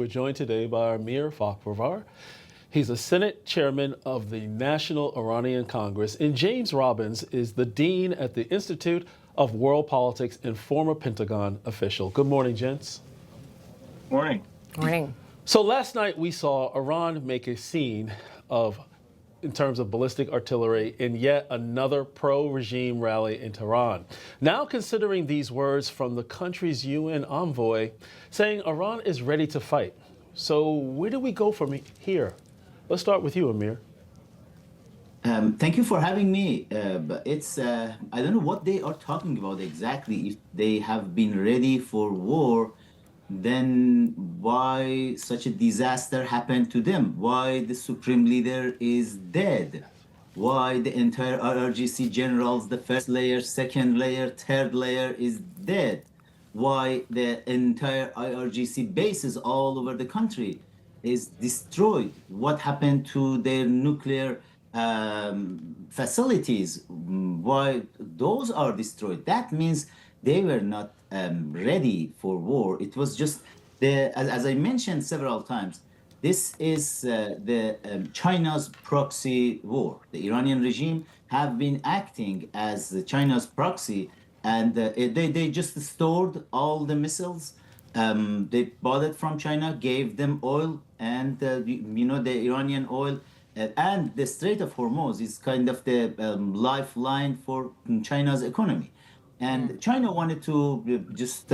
We're joined today by Amir Fakhravar. He's a Senate chairman of the National Iranian Congress, and James Robbins is the dean at the Institute of World Politics and former Pentagon official. Good morning, gents. Morning. Morning. So last night we saw Iran make a scene in terms of ballistic artillery in yet another pro-regime rally in Tehran. Now considering these words from the country's UN envoy saying Iran is ready to fight. So where do we go from here? Let's start with you, Amir. Thank you for having me. I don't know what they are talking about exactly. If they have been ready for war, then why such a disaster happened to them? Why the supreme leader is dead? Why the entire IRGC generals, the first layer, second layer, third layer is dead? Why the entire IRGC bases all over the country is destroyed? What happened to their nuclear facilities? Why those are destroyed? That means they were not ready for war. It was just as I mentioned several times, this is China's proxy war. The Iranian regime have been acting as China's proxy, and they just stored all the missiles. They bought it from China, gave them oil, and the Iranian oil and the Strait of Hormuz is kind of the lifeline for China's economy. And China wanted to just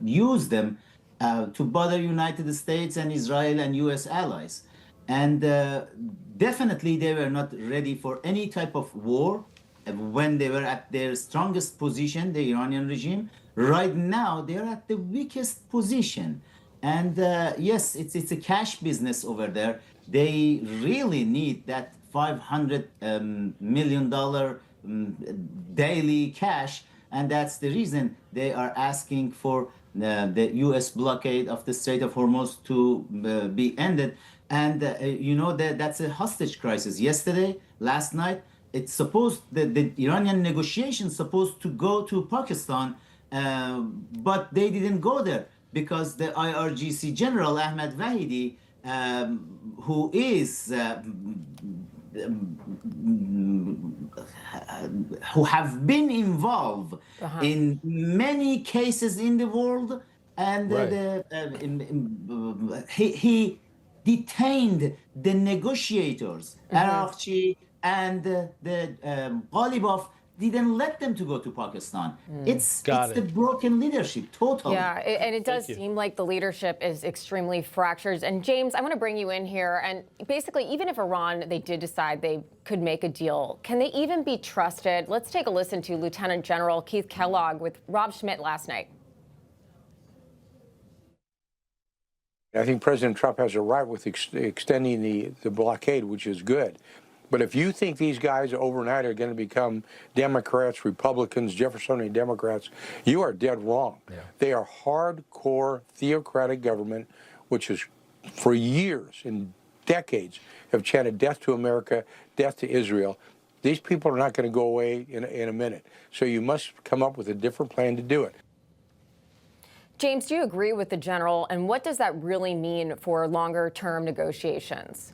use them to bother United States and Israel and US allies. And definitely they were not ready for any type of war when they were at their strongest position, the Iranian regime. Right now, they're at the weakest position. And yes, it's a cash business over there. They really need that $500 million daily cash. And that's the reason they are asking for the U.S. blockade of the Strait of Hormuz to be ended. And that's a hostage crisis. Last night, it's supposed the Iranian negotiations supposed to go to Pakistan, but they didn't go there because the IRGC General Ahmed Vahidi, who is who have been involved in many cases in the world, and he detained the negotiators, IRGC and the Ghalibaf didn't let them to go to Pakistan. It's the broken leadership, totally. Yeah, and it does seem like the leadership is extremely fractured. And James, I want to bring you in here. And basically, even if Iran, they did decide they could make a deal, can they even be trusted? Let's take a listen to Lieutenant General Keith Kellogg with Rob Schmidt last night. I think President Trump has a right with extending the blockade, which is good. But if you think these guys overnight are going to become Democrats, Republicans, Jeffersonian Democrats, you are dead wrong. Yeah. They are hardcore theocratic government, which is for years and decades have chanted death to America, death to Israel. These people are not going to go away in a minute. So you must come up with a different plan to do it. James, do you agree with the general? And what does that really mean for longer-term negotiations?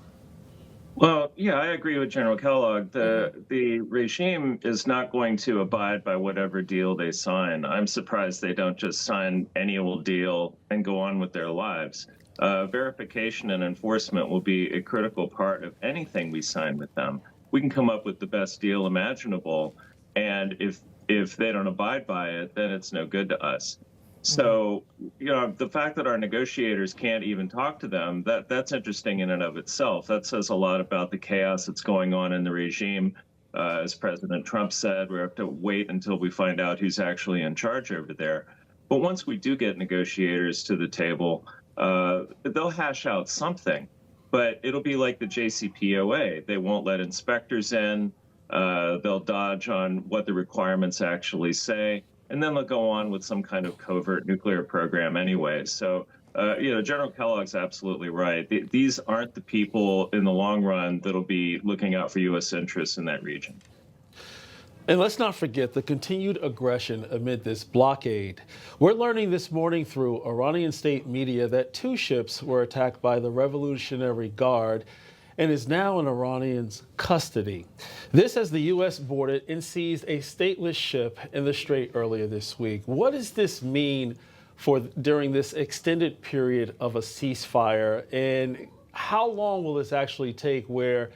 Well, yeah, I agree with General Kellogg. The regime is not going to abide by whatever deal they sign. I'm surprised they don't just sign any old deal and go on with their lives. Verification and enforcement will be a critical part of anything we sign with them. We can come up with the best deal imaginable, and if they don't abide by it, then it's no good to us. So, the fact that our negotiators can't even talk to them, that's interesting in and of itself. That says a lot about the chaos that's going on in the regime. As President Trump said, we have to wait until we find out who's actually in charge over there. But once we do get negotiators to the table, they'll hash out something. But it'll be like the JCPOA. They won't let inspectors in. They'll dodge on what the requirements actually say. And then they'll go on with some kind of covert nuclear program anyway. So, General Kellogg's absolutely right. These aren't the people in the long run that'll be looking out for U.S. interests in that region. And let's not forget the continued aggression amid this blockade. We're learning this morning through Iranian state media that 2 ships were attacked by the Revolutionary Guard and is now in Iranians' custody. This as the U.S. boarded and seized a stateless ship in the Strait earlier this week. What does this mean for during this extended period of a ceasefire, and how long will this actually take where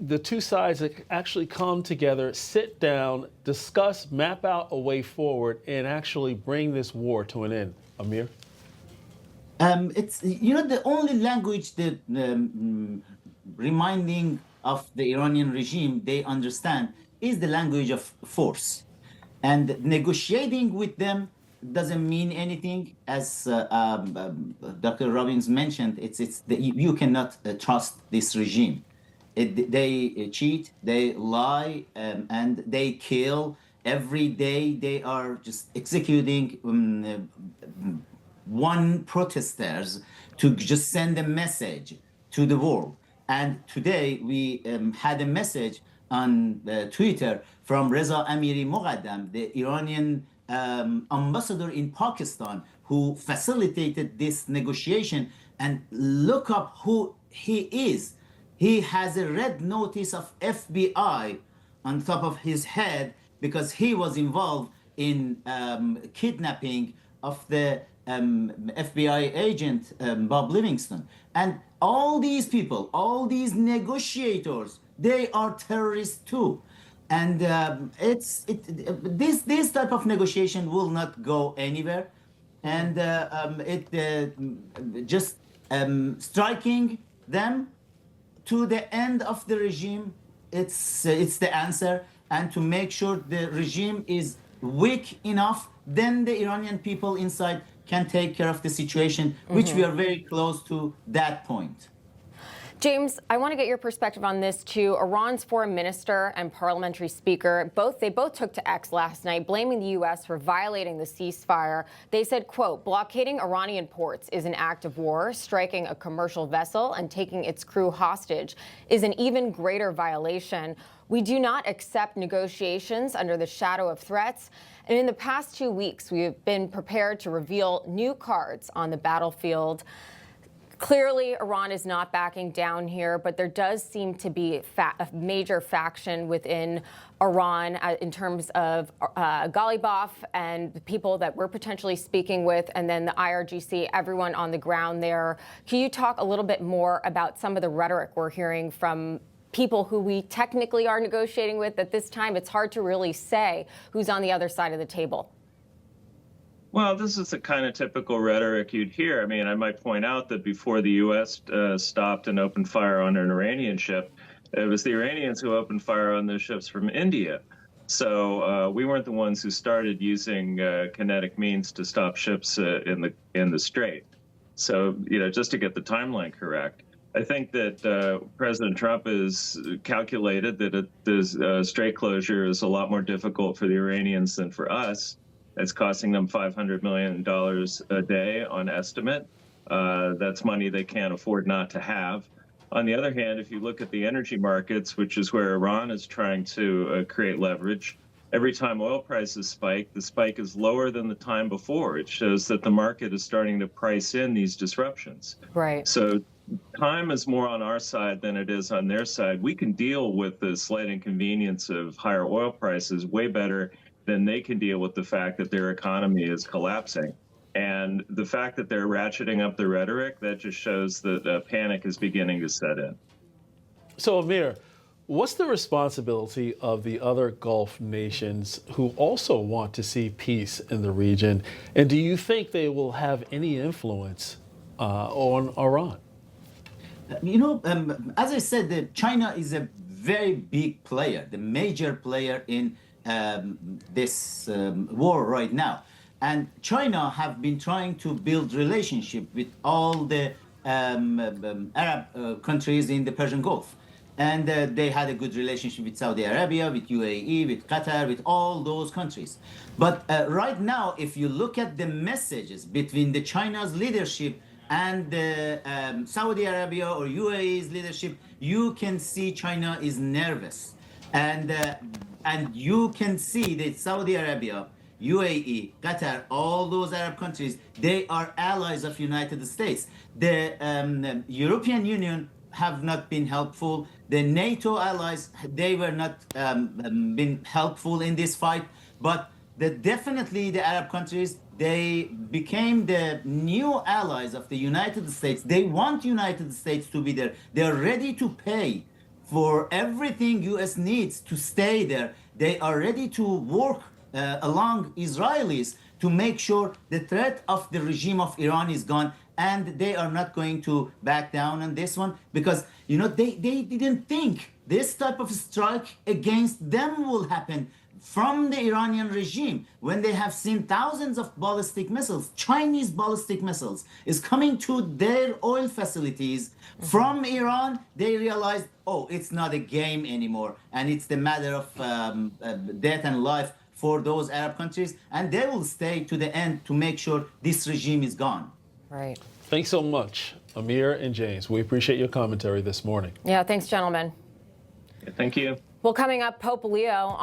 the 2 sides actually come together, sit down, discuss, map out a way forward, and actually bring this war to an end? Amir? It's the only language that reminding of the Iranian regime they understand is the language of force, and negotiating with them doesn't mean anything. As Dr. Robbins mentioned, you cannot trust this regime. They cheat, they lie, and they kill. Every day they are just executing one protesters to just send a message to the world. And today we had a message on Twitter from Reza Amiri Mogaddam, the Iranian ambassador in Pakistan, who facilitated this negotiation. And look up who he is. He has a red notice of FBI on top of his head because he was involved in kidnapping of the FBI agent Bob Livingston. And all these people, all these negotiators, they are terrorists too. And this type of negotiation will not go anywhere. And just striking them to the end of the regime, it's the answer. And to make sure the regime is weak enough, then the Iranian people inside can take care of the situation, which we are very close to that point. James, I want to get your perspective on this too. Iran's foreign minister and parliamentary speaker, they both took to X last night, blaming the U.S. for violating the ceasefire. They said, quote, blockading Iranian ports is an act of war. Striking a commercial vessel and taking its crew hostage is an even greater violation. We do not accept negotiations under the shadow of threats. And in the past 2 weeks, we have been prepared to reveal new cards on the battlefield. Clearly, Iran is not backing down here, but there does seem to be a major faction within Iran in terms of Ghalibaf and the people that we're potentially speaking with, and then the IRGC, everyone on the ground there. Can you talk a little bit more about some of the rhetoric we're hearing from people who we technically are negotiating with? At this time, it's hard to really say who's on the other side of the table. Well, this is the kind of typical rhetoric you'd hear. I mean, I might point out that before the U.S. Stopped and opened fire on an Iranian ship, it was the Iranians who opened fire on the ships from India. So we weren't the ones who started using kinetic means to stop ships in the Strait. So, just to get the timeline correct, I think that President Trump has calculated that this Strait closure is a lot more difficult for the Iranians than for us. It's costing them $500 million a day on estimate. That's money they can't afford not to have. On the other hand, if you look at the energy markets, which is where Iran is trying to create leverage, every time oil prices spike, the spike is lower than the time before. It shows that the market is starting to price in these disruptions. Right. So time is more on our side than it is on their side. We can deal with the slight inconvenience of higher oil prices way better than they can deal with the fact that their economy is collapsing. And the fact that they're ratcheting up the rhetoric, that just shows that panic is beginning to set in. So, Amir, what's the responsibility of the other Gulf nations who also want to see peace in the region? And do you think they will have any influence on Iran? As I said, China is a very big player, the major player in this war right now. And China have been trying to build relationship with all the Arab countries in the Persian Gulf. And they had a good relationship with Saudi Arabia, with UAE, with Qatar, with all those countries. But right now, if you look at the messages between the China's leadership and the Saudi Arabia or UAE's leadership, you can see China is nervous. And you can see that Saudi Arabia, UAE, Qatar, all those Arab countries, they are allies of United States. The European Union have not been helpful. The NATO allies, they were not been helpful in this fight. But definitely the Arab countries, they became the new allies of the United States. They want United States to be there. They're ready to pay for everything U.S. needs to stay there. They are ready to work along Israelis to make sure the threat of the regime of Iran is gone, and they are not going to back down on this one because, you know, they didn't think this type of strike against them will happen from the Iranian regime when they have seen thousands of ballistic missiles, Chinese ballistic missiles, is coming to their oil facilities from Iran. They realized, oh, it's not a game anymore, and it's the matter of death and life for those Arab countries, and they will stay to the end to make sure this regime is gone. Right. Thanks so much, Amir and James. We appreciate your commentary this morning. Yeah, thanks, gentlemen. Thank you. Well, coming up, Pope Leo